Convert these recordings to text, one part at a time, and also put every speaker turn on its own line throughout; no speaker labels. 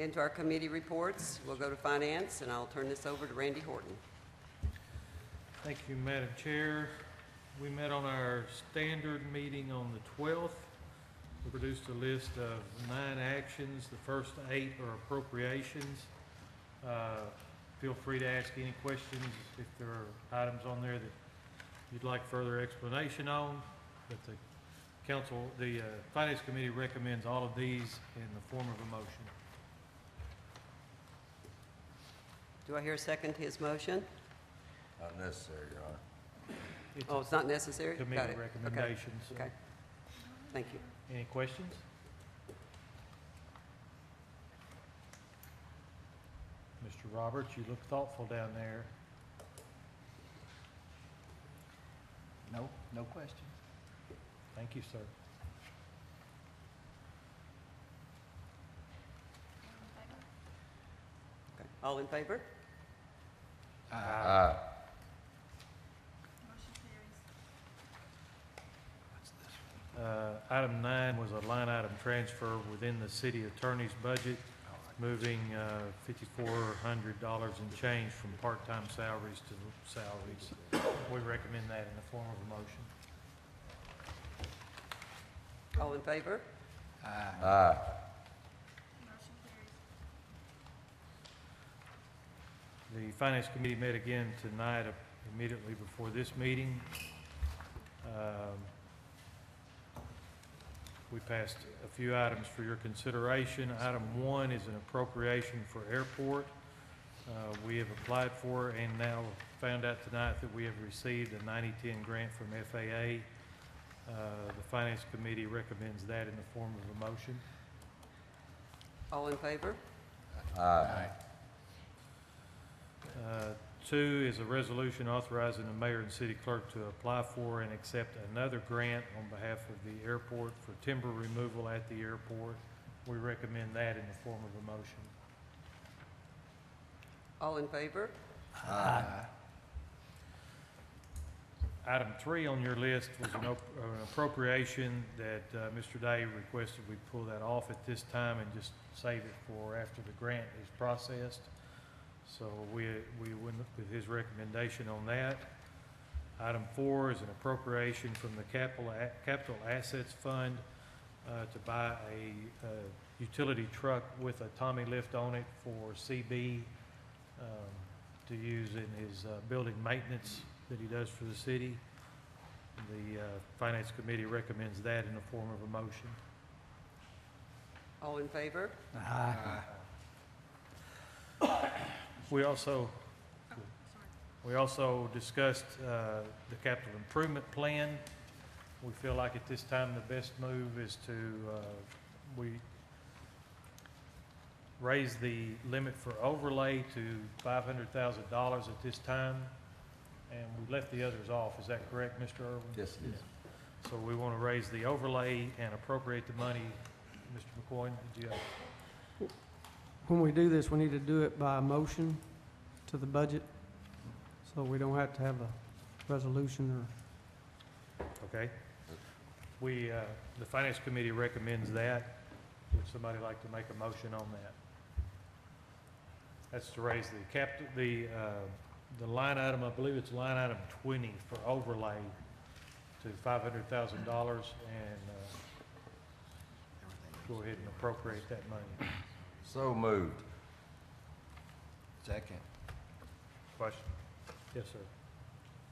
Into our committee reports, we'll go to finance, and I'll turn this over to Randy Horton.
Thank you, Madam Chair. We met on our standard meeting on the 12th. We produced a list of 9 actions. The first 8 are appropriations. Feel free to ask any questions if there are items on there that you'd like further explanation on. But the Finance Committee recommends all of these in the form of a motion.
Do I hear a second to his motion?
Not necessary, Your Honor.
Oh, it's not necessary? Got
Committee
it.
recommendations.
Okay. Thank you.
Any questions? Mr. Roberts, you look thoughtful down there.
No question.
Thank you, sir.
Okay. All in favor?
Aye.
Item 9 was a line item transfer within the city attorney's budget, moving $5,400 and change from part-time salaries to salaries. We recommend that in the form of a motion.
All in favor?
Aye.
The Finance Committee met again tonight immediately before this meeting. We passed a few items for your consideration. Item 1 is an appropriation for airport. We have applied for and now found out tonight that we have received a 90-10 grant from FAA. The Finance Committee recommends that in the form of a motion.
All in favor?
Aye.
2 is a resolution authorizing the mayor and city clerk to apply for and accept another grant on behalf of the airport for timber removal at the airport. We recommend that in the form of a motion.
All in favor?
Aye.
Item 3 on your list was an appropriation that Mr. Day requested we pull that off at this time and just save it for after the grant is processed. So we went with his recommendation on that. Item 4 is an appropriation from the Capital Assets Fund to buy a utility truck with a Tommy lift on it for CB to use in his building maintenance that he does for the city. The Finance Committee recommends that in the form of a motion.
All in favor?
We also discussed the capital improvement plan. We feel like at this time the best move is to we raise the limit for overlay to $500,000 at this time, and we left the others off. Is that correct, Mr. Irwin?
Yes, it is.
So we want to raise the overlay and appropriate the money. Mr. McCoy, did you have?
When we do this, we need to do it by motion to the budget, so we don't have to have a resolution or.
Okay. The Finance Committee recommends that. Would somebody like to make a motion on that? That's to raise the line item, I believe it's line item 20 for overlay to $500,000 and go ahead and appropriate that money.
So moved.
Second.
Question,
Yes, sir.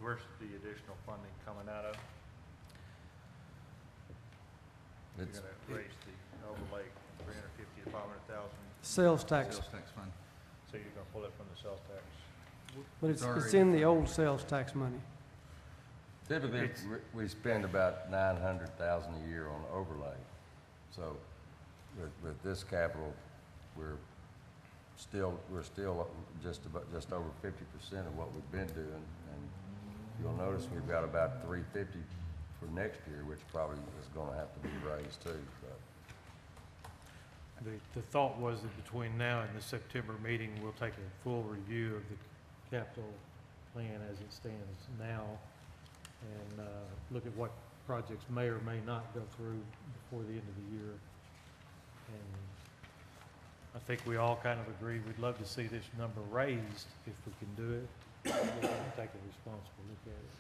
where's the additional funding coming out of? You're
It's,
gonna raise the overlay from 350 to 500,000,
Sales tax,
tax fund.
so you're gonna pull it from the sales tax?
but it's
Sorry.
in the old sales tax money.
typically, we spend about $900,000 a year on overlay. So with this capital, we're still just over 50% of what we've been doing. And you'll notice we've got about $350 for next year, which probably is gonna have to be raised too, but.
The thought was that between now and the September meeting, we'll take a full review of the capital plan as it stands now and look at what projects may or may not go through before the end of the year. And I think we all kind of agree, we'd love to see this number raised if we can do it. We'll take a responsible look at it.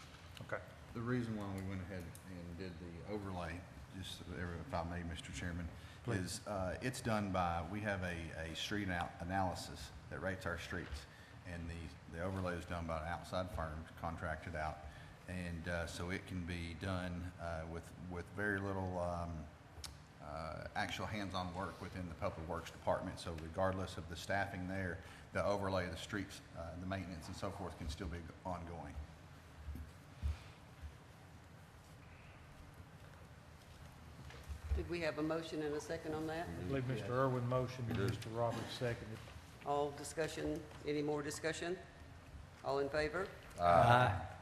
Okay.
The reason why we went ahead and did the overlay, just if I may, Mr. Chairman,
Please.
is it's done by, we have a street analysis that rates our streets. And the overlay is done by an outside firm, contracted out. And so it can be done with very little actual hands-on work within the Public Works Department. So regardless of the staffing there, the overlay of the streets, the maintenance and so forth can still be ongoing.
Did we have a motion and a second on that?
I believe Mr. Irwin motioned and Mr. Roberts seconded.
All discussion, any more discussion? All in favor?
Matt,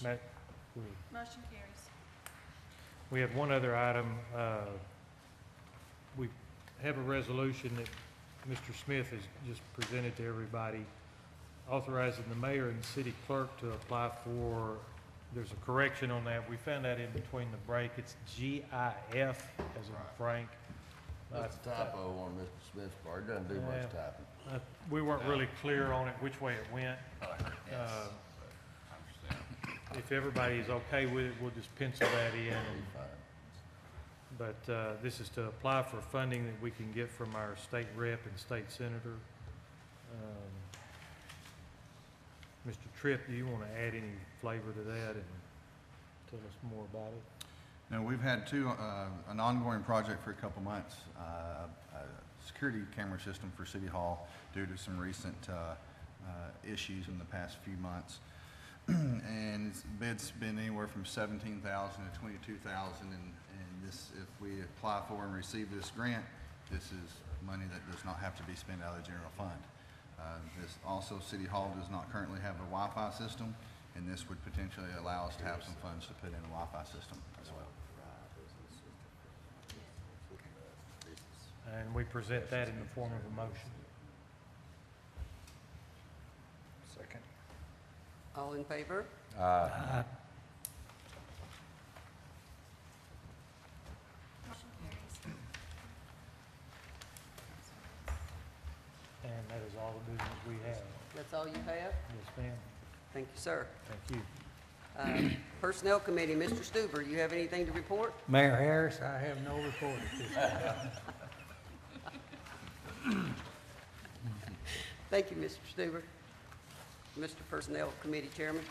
go ahead.
Motion carries.
We have one other item. We have a resolution that Mr. Smith has just presented to everybody, authorizing the mayor and the city clerk to apply for, there's a correction on that. We found that in between the break. It's GIF, as in Frank.
That's a typo on Mr. Smith's part. It doesn't do much
Yeah.
typing.
We weren't really clear on it, which way it went. If everybody is okay with it, we'll just pencil that in.
Be fine.
But this is to apply for funding that we can get from our state rep and state senator. Mr. Tripp, do you want to add any flavor to that and tell us more about it?
Now, we've had an ongoing project for a couple months, a security camera system for City Hall due to some recent issues in the past few months. And bids been anywhere from $17,000 to $22,000, and this, if we apply for and receive this grant, this is money that does not have to be spent out of the general fund. This also, City Hall does not currently have a Wi-Fi system, and this would potentially allow us to have some funds to put in a Wi-Fi system as well.
And we present that in the form of a motion.
Second.
All in favor?
Motion carries.
And that is all the business we have.
That's all you have?
Yes, ma'am.
Thank you, sir.
Thank you.
Personnel Committee, Mr. Stuber, you have anything to report?
Mayor Harris, I have no report at this time.
Thank you, Mr. Stuber. Mr. Personnel Committee Chairman.